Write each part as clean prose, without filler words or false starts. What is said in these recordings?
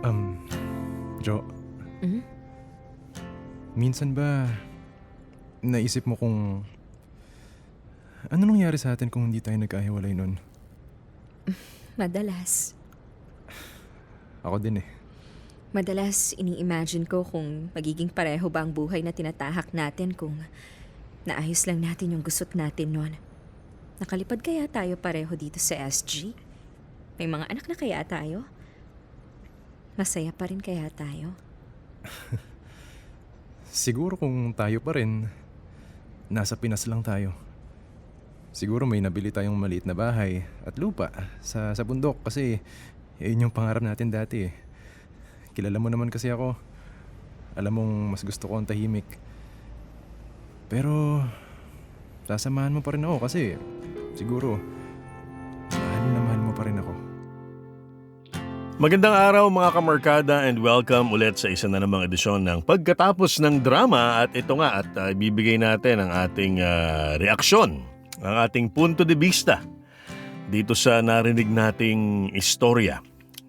Um, Jo, Mhm. minsan ba naisip mo kung ano nangyari sa atin kung hindi tayo nagkahiwalay nun? Madalas. Ako din eh. Madalas ini-imagine ko kung magiging pareho ba ang buhay na tinatahak natin kung naayos lang natin yung gusot natin noon. Nakalipad kaya tayo pareho dito sa SG? May mga anak na kaya tayo? Masaya pa rin kaya tayo? Siguro kung tayo pa rin, nasa Pinas lang tayo. Siguro may nabili tayong maliit na bahay at lupa sa bundok kasi yun yung pangarap natin dati eh. Kilala mo naman kasi ako. Alam mong mas gusto ko ang tahimik. Pero sasamahan mo pa rin ako kasi siguro mahal na mahal mo pa rin ako. Magandang araw mga kamarkada and welcome ulit sa isa na namang edisyon ng Pagkatapos ng Drama. At ito nga, ibibigay natin ang ating reaksyon, ang ating punto de vista dito sa narinig nating istorya,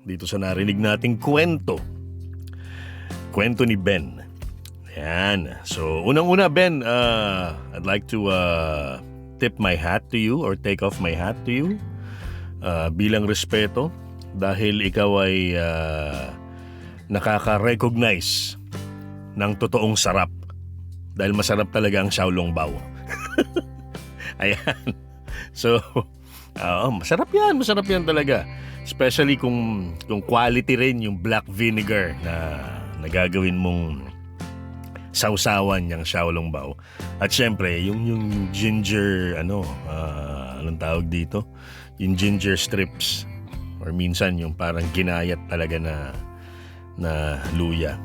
dito sa narinig nating kwento ni Ben. Ayan. So, unang-una Ben, I'd like to tip my hat to you or take off my hat to you bilang respeto. Dahil ikaw ay nakaka-recognize ng totoong sarap. Dahil masarap talaga ang xiaolongbao. Ayan. So, masarap yan talaga. Especially kung quality rin yung black vinegar na nagagawin mong sausawan yung xiaolongbao. At syempre, yung ginger, anong tawag dito? Yung ginger strips. Or minsan yung parang ginayat talaga na luya.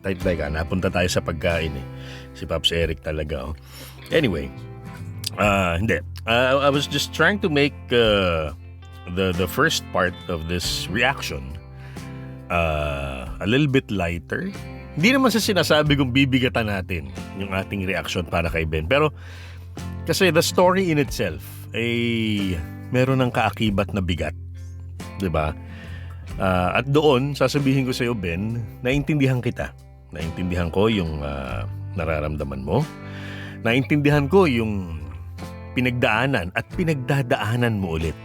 Teka, napunta tayo sa pagkain eh. Si Pops Eric talaga. Oh. Anyway, hindi. I was just trying to make the first part of this reaction a little bit lighter. Hindi naman sa sinasabi kong bibigatan natin yung ating reaction para kay Ben. Pero kasi the story in itself ay meron ng kaakibat na bigat. Diba? At doon, sasabihin ko sa iyo, Ben, naintindihan kita. Naintindihan ko yung nararamdaman mo. Naintindihan ko yung pinagdaanan at pinagdadaanan mo ulit.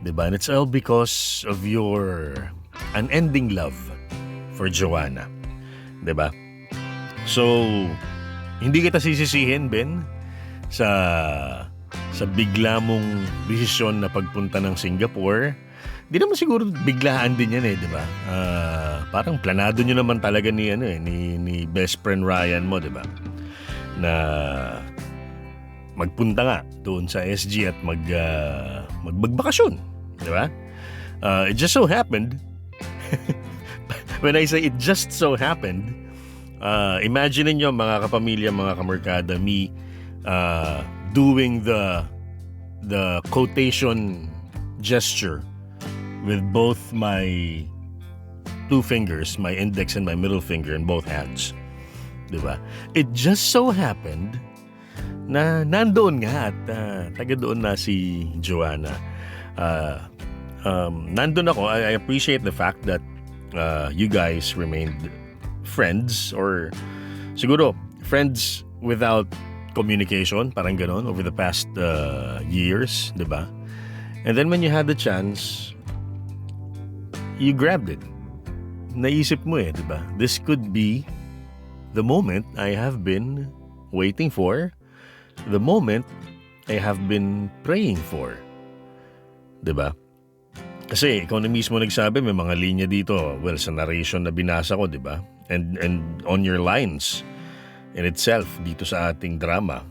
Diba? And it's all because of your unending love for Joanna. Diba? So, hindi kita sisisihin, Ben, sa bigla mong desisyon na pagpunta ng Singapore. Di naman siguro biglaan din yan eh, di ba? Parang planado nyo naman talaga ni best friend Ryan mo, di ba? Na magpunta nga doon sa SG at magbakasyon, di ba? It just so happened, when I say it just so happened, imagine niyo mga kapamilya, mga kamarkada, me doing the quotation gesture with both my two fingers, my index and my middle finger in both hands. Diba? It just so happened na nandoon nga at taga doon na si Joanna. Nandoon ako. I appreciate the fact that you guys remained friends or siguro friends without communication, parang ganon, over the past years, diba? And then when you had the chance, you grabbed it. Naisip mo eh, diba? This could be the moment I have been waiting for, the moment I have been praying for. Diba? Kasi ikaw na mismo nagsabi, may mga linya dito, well, sa narration na binasa ko, diba? And on your lines in itself, dito sa ating drama,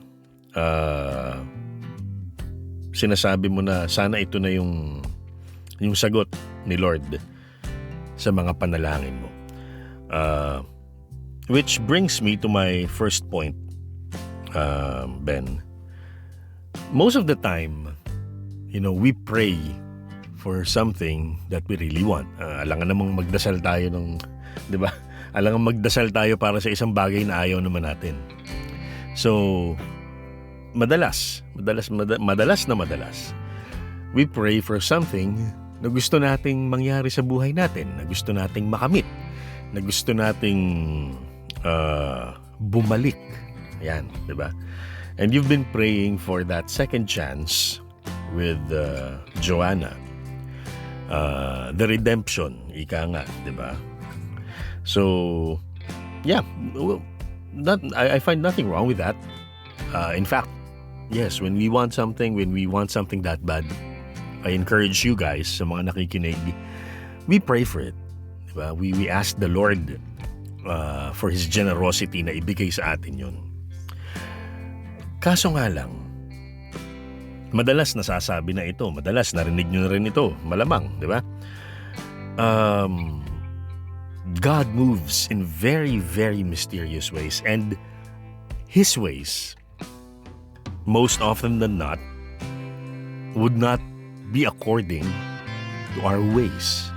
sinasabi mo na sana ito na yung sagot ni Lord sa mga panalangin mo. Which brings me to my first point, Ben. Most of the time, we pray for something that we really want. Alangan namang magdasal tayo di ba? Alangan magdasal tayo para sa isang bagay na ayaw naman natin. So, madalas, we pray for something na gusto nating mangyari sa buhay natin, na gusto nating makamit, na gusto nating bumalik. Ayan, di ba? And you've been praying for that second chance with Joanna. The redemption, ika nga, di ba? So, yeah, well, I find nothing wrong with that. In fact, yes, when we want something that bad, I encourage you guys, sa mga nakikinig, we pray for it. Diba? We ask the Lord for His generosity na ibigay sa atin yun. Kaso nga lang, madalas nasasabi na ito, madalas narinig nyo na rin ito, malamang, di ba? God moves in very, very mysterious ways, and His ways, most often than not, would not be according to our ways.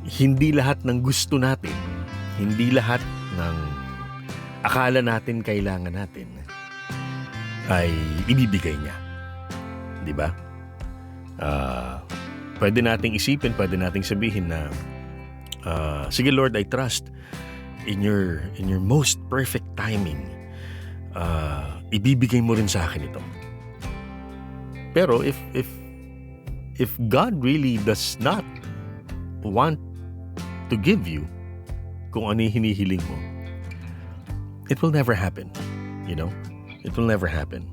Hindi lahat ng gusto natin, hindi lahat ng akala natin kailangan natin ay ibibigay niya. Di ba? Pwede nating isipin, pwede nating sabihin na sige Lord, I trust in your most perfect timing. Ibibigay mo rin sa akin ito. Pero if God really does not want to give you kung ano yung hinihiling mo, it will never happen. You know? It will never happen.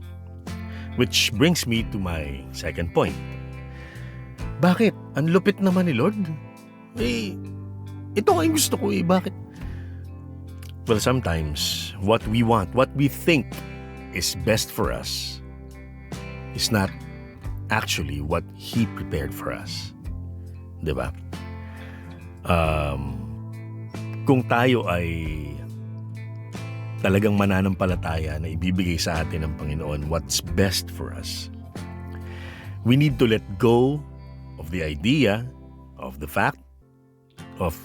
Which brings me to my second point. Bakit? Ang lupit naman ni Lord. Ito nga yung gusto ko Bakit? Well, sometimes what we want, what we think is best for us is not actually what He prepared for us. Diba? Kung tayo ay talagang mananampalataya na ibibigay sa atin ng Panginoon what's best for us, we need to let go of the idea, of the fact, of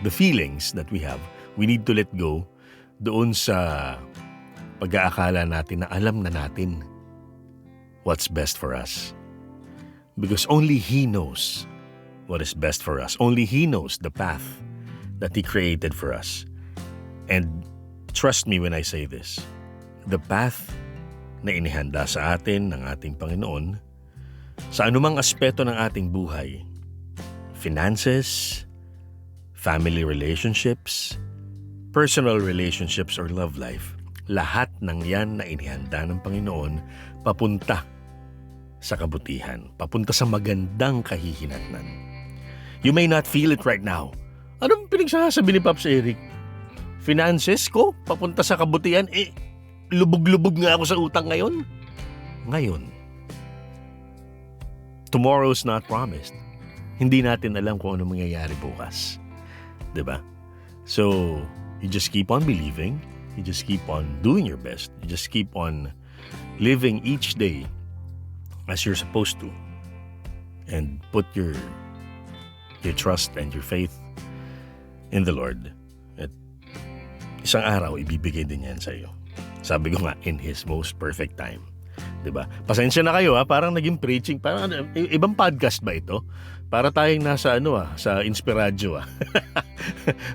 the feelings that we have. We need to let go doon sa pag-aakala natin na alam na natin what's best for us. Because only He knows what is best for us. Only He knows the path that He created for us. And trust me when I say this, the path na inihanda sa atin ng ating Panginoon sa anumang aspeto ng ating buhay, finances, family relationships, personal relationships, or love life, lahat ng yan na inihanda ng Panginoon papunta sa kabutihan, papunta sa magandang kahihinatnan. You may not feel it right now. Anong pinagsasabi ni Pops Eric? Finances ko, papunta sa kabutihan, lubog-lubog nga ako sa utang ngayon. Ngayon. Tomorrow's not promised. Hindi natin alam kung ano mangyayari bukas. Diba? So, you just keep on believing. You just keep on doing your best. You just keep on living each day as you're supposed to. And put your trust and your faith in the Lord. At isang araw, ibibigay din yan sa iyo. Sabi ko nga, in His most perfect time. Diba? Pasensya na kayo parang naging preaching, parang ibang podcast ba ito? Para tayong nasa sa Inspiradyo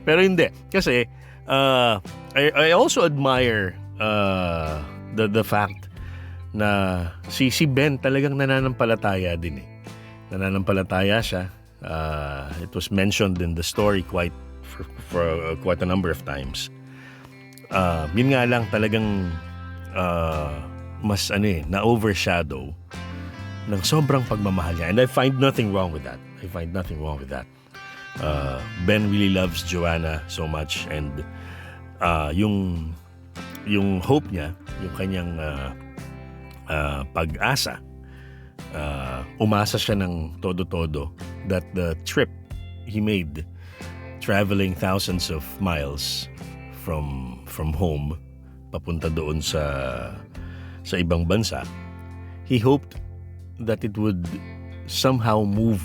Pero hindi. Kasi, I also admire the fact na si Ben talagang nananampalataya din Nananampalataya siya. It was mentioned in the story for quite a number of times. Yun nga lang talagang mas na-overshadow ng sobrang pagmamahal niya. And I find nothing wrong with that. Ben really loves Joanna so much, and yung hope niya, yung kanyang pag-asa, umasa siya ng todo-todo that the trip he made, traveling thousands of miles from home papunta doon sa ibang bansa, he hoped that it would somehow move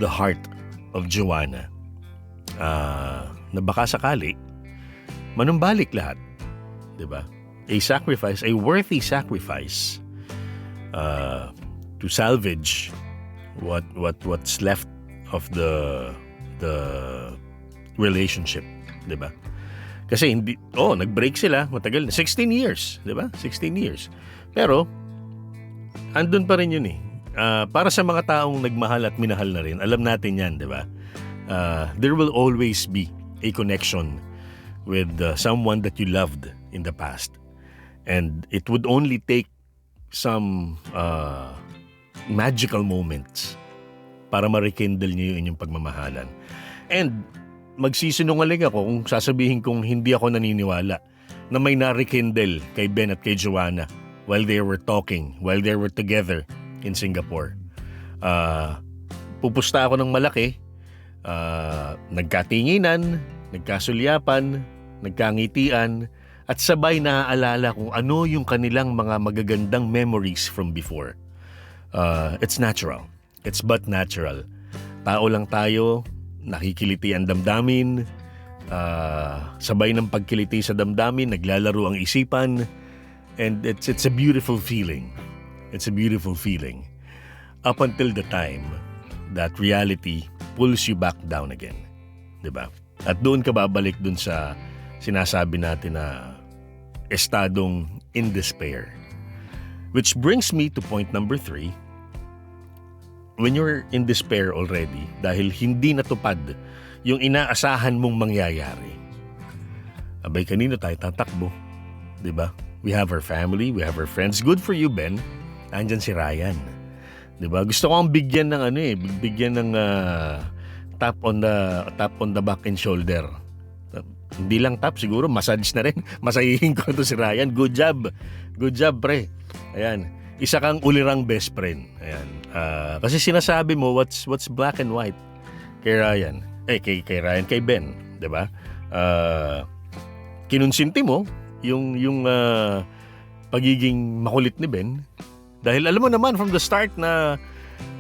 the heart of Joanna, na baka sakali manumbalik lahat, 'di ba? A worthy sacrifice to salvage what's left of the relationship, 'di ba? Kasi nag-break sila, matagal na, 16 years, 'di ba? 16 years. Pero andun pa rin yun eh. Para sa mga taong nagmahal at minahal na rin, alam natin 'yan, 'di ba? There will always be a connection with someone that you loved in the past. And it would only take some magical moments para ma-rekindle niyo yung inyong pagmamahalan. And magsisinungaling ako kung sasabihin kong hindi ako naniniwala na may na-rekindle kay Ben at kay Joanna while they were talking, while they were together in Singapore. Pupusta ako ng malaki, nagkatinginan, nagkasulyapan, nagkangitian, at sabay naaalala kung ano yung kanilang mga magagandang memories from before. It's natural. It's but natural. Tao lang tayo, nakikiliti ang damdamin, sabay ng pagkiliti sa damdamin, naglalaro ang isipan, and it's a beautiful feeling. It's a beautiful feeling. Up until the time that reality pulls you back down again. 'Di ba? At doon ka babalik doon sa sinasabi natin na estadong in despair. Which brings me to point number 3. When you're in despair already dahil hindi natupad yung inaasahan mong mangyayari, abay, kanino tayo tatakbo? 'Di ba? We have our family, we have our friends. Good for you, Ben. Andyan si Ryan. 'Di ba? Gusto ko ang bigyan ng bigyan ng tap on the back and shoulder. Hindi lang tap, siguro massage na rin. Masahihin ko to si Ryan. Good job. Good job, pre. Ayan. Isa kang ulirang best friend. Ayan. Kasi sinasabi mo what's black and white kay Ryan. Kay Ryan, kay Ben, 'di ba? Kinonsinti mo yung pagiging makulit ni Ben dahil alam mo naman from the start na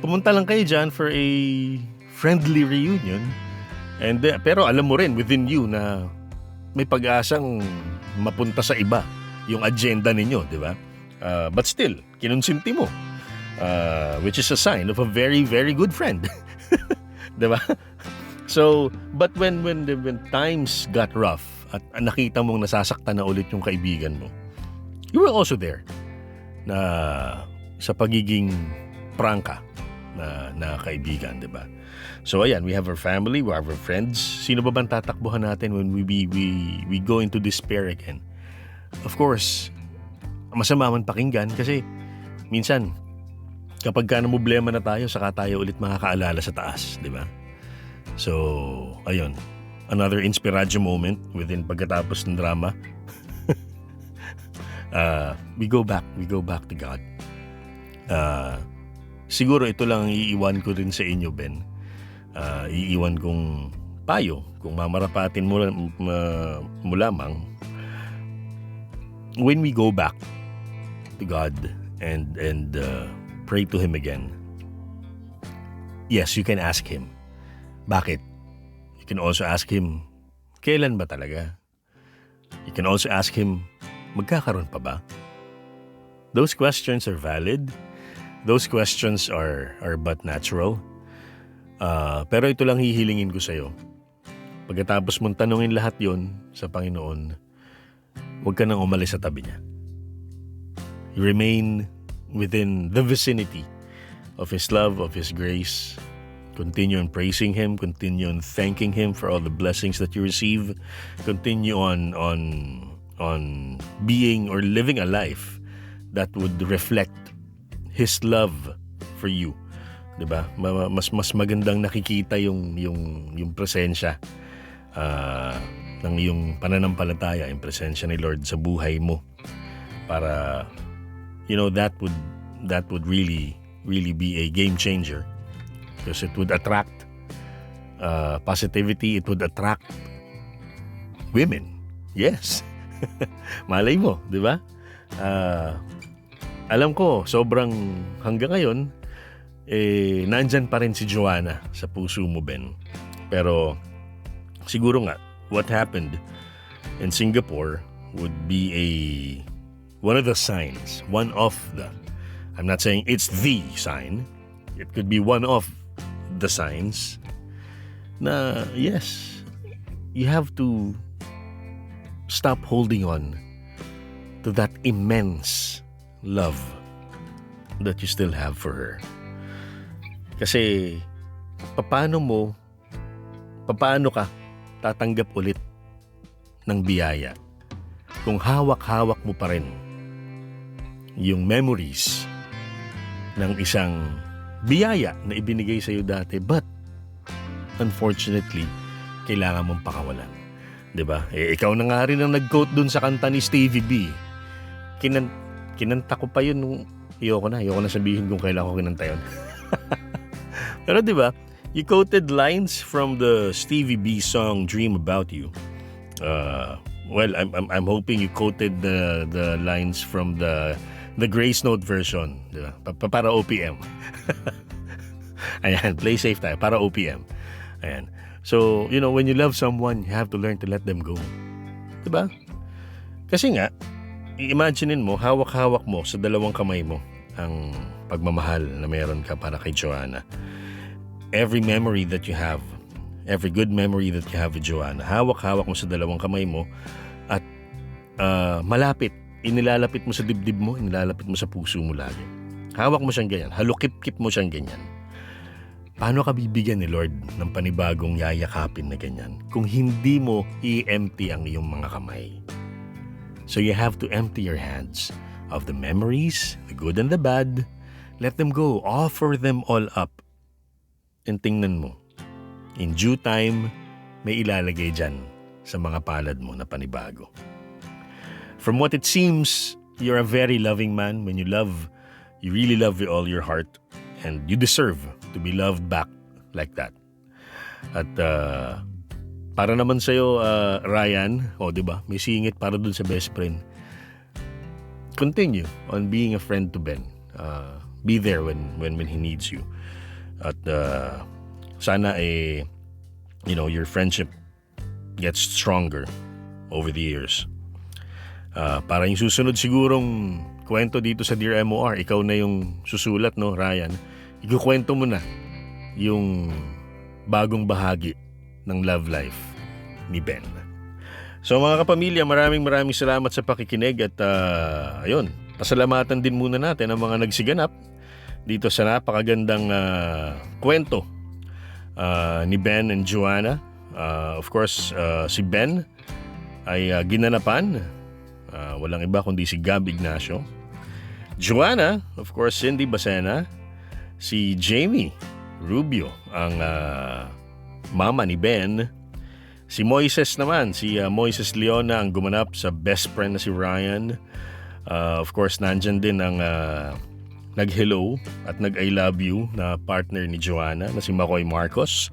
pumunta lang kayo diyan for a friendly reunion. And pero alam mo rin within you na may pag-asang mapunta sa iba yung agenda ninyo, 'di ba? But still, kinonsinti mo. Which is a sign of a very, very good friend. 'Di ba? So, but when times got rough at nakita mong nasasaktan na ulit yung kaibigan mo, you were also there na sa pagiging prangka na kaibigan, 'di ba? So ayan, we have our family, we have our friends. Sino ba bang tatakbuhan natin when we go into despair again? Of course, masama man pakinggan kasi minsan kapag ka problema na tayo, saka tayo ulit makakaalala sa taas, di ba? So, ayun, another inspiration moment within pagkatapos ng drama. We go back to God. Siguro ito lang iiwan ko rin sa inyo, Ben. Iiwan kong payo kung mamarapatin mo lamang. When we go back to God and pray to Him again, yes, you can ask Him. Bakit? You can also ask Him, kailan ba talaga? You can also ask Him, magkakaroon pa ba? Those questions are valid. Those questions are but natural. Pero ito lang hihilingin ko sa'yo. Pagkatapos mong tanungin lahat yon sa Panginoon, huwag ka nang umalis sa tabi niya. Remain within the vicinity of His love, of His grace. Continue on praising Him. Continue on thanking Him for all the blessings that you receive. Continue on being or living a life that would reflect His love for you. 'Di ba? Mas magandang nakikita yung presensya ng iyong pananampalataya, yung presensya ni Lord sa buhay mo. Para that would really be a game changer. Because it would attract positivity, it would attract women. Yes. Malay mo, 'di ba? Alam ko, sobrang hanggang ngayon nandyan pa rin si Joanna sa puso mo, Ben. Pero siguro nga, what happened in Singapore would be one of the signs, I'm not saying it's the sign, it could be one of the signs na yes, you have to stop holding on to that immense love that you still have for her. Kasi paano ka tatanggap ulit ng biyaya kung hawak-hawak mo pa rin yung memories ng isang biyaya na ibinigay sa'yo dati, but unfortunately kailangan mong pakawalan, 'di ba? Ikaw na nga rin ang nag-quote dun sa kanta ni Stevie B. Kinanta ko pa yun nung ayoko na sabihin kung kailan ko kinanta yun. Pero 'di ba, you quoted lines from the Stevie B song Dream About You. Well, I'm hoping you quoted the lines from the Grace Note version, di ba? Para OPM. Ayan, play safe tayo para OPM. Ayan. So, when you love someone, you have to learn to let them go. Di ba? Kasi nga, imaginein mo, hawak-hawak mo sa dalawang kamay mo ang pagmamahal na meron ka para kay Joanna. Every memory that you have, every good memory that you have with Joanna, hawak-hawak mo sa dalawang kamay mo at malapit, inilalapit mo sa dibdib mo, inilalapit mo sa puso mo lagi. Hawak mo siyang ganyan, halukip-kip mo siyang ganyan. Paano ka bibigyan ni Lord ng panibagong yayakapin na ganyan kung hindi mo i-empty ang iyong mga kamay? So you have to empty your hands of the memories, the good and the bad. Let them go. Offer them all up. And tingnan mo, in due time, may ilalagay dyan sa mga palad mo na panibago. From what it seems, you're a very loving man. When you love, you really love with all your heart. And you deserve to be loved back like that. At para naman sa'yo, Ryan, diba? May singit para dun sa best friend. Continue on being a friend to Ben. Be there when he needs you. At sana your friendship gets stronger over the years. Para yung susunod sigurong kwento dito sa Dear MOR, ikaw na yung susulat, no, Ryan? Ikukwento mo na yung bagong bahagi ng love life ni Ben. So mga kapamilya, maraming salamat sa pakikinig at ayun, pasalamatan din muna natin ang mga nagsiganap dito sa napakagandang kwento ni Ben and Joanna. Of course, si Ben ay ginanapan. Walang iba kundi si Gab Ignacio. Joanna, of course, Cindy Bacena. Si Jamie Rubio, ang mama ni Ben. Si Moises naman, si Moises Leona ang gumanap sa best friend na si Ryan. Of course, nandyan din ang nag-hello at nag-I love you na partner ni Joanna na si Makoy Marcos.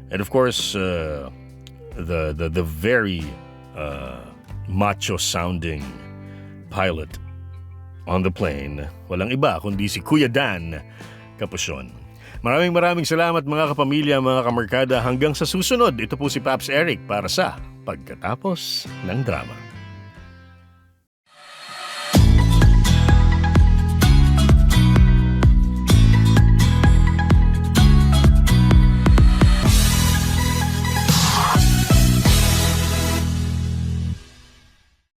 And of course, the very macho-sounding pilot on the plane. Walang iba kundi si Kuya Dan Kapuson. Maraming salamat mga kapamilya, mga kamarkada. Hanggang sa susunod, ito po si Paps Eric para sa Pagkatapos ng Drama.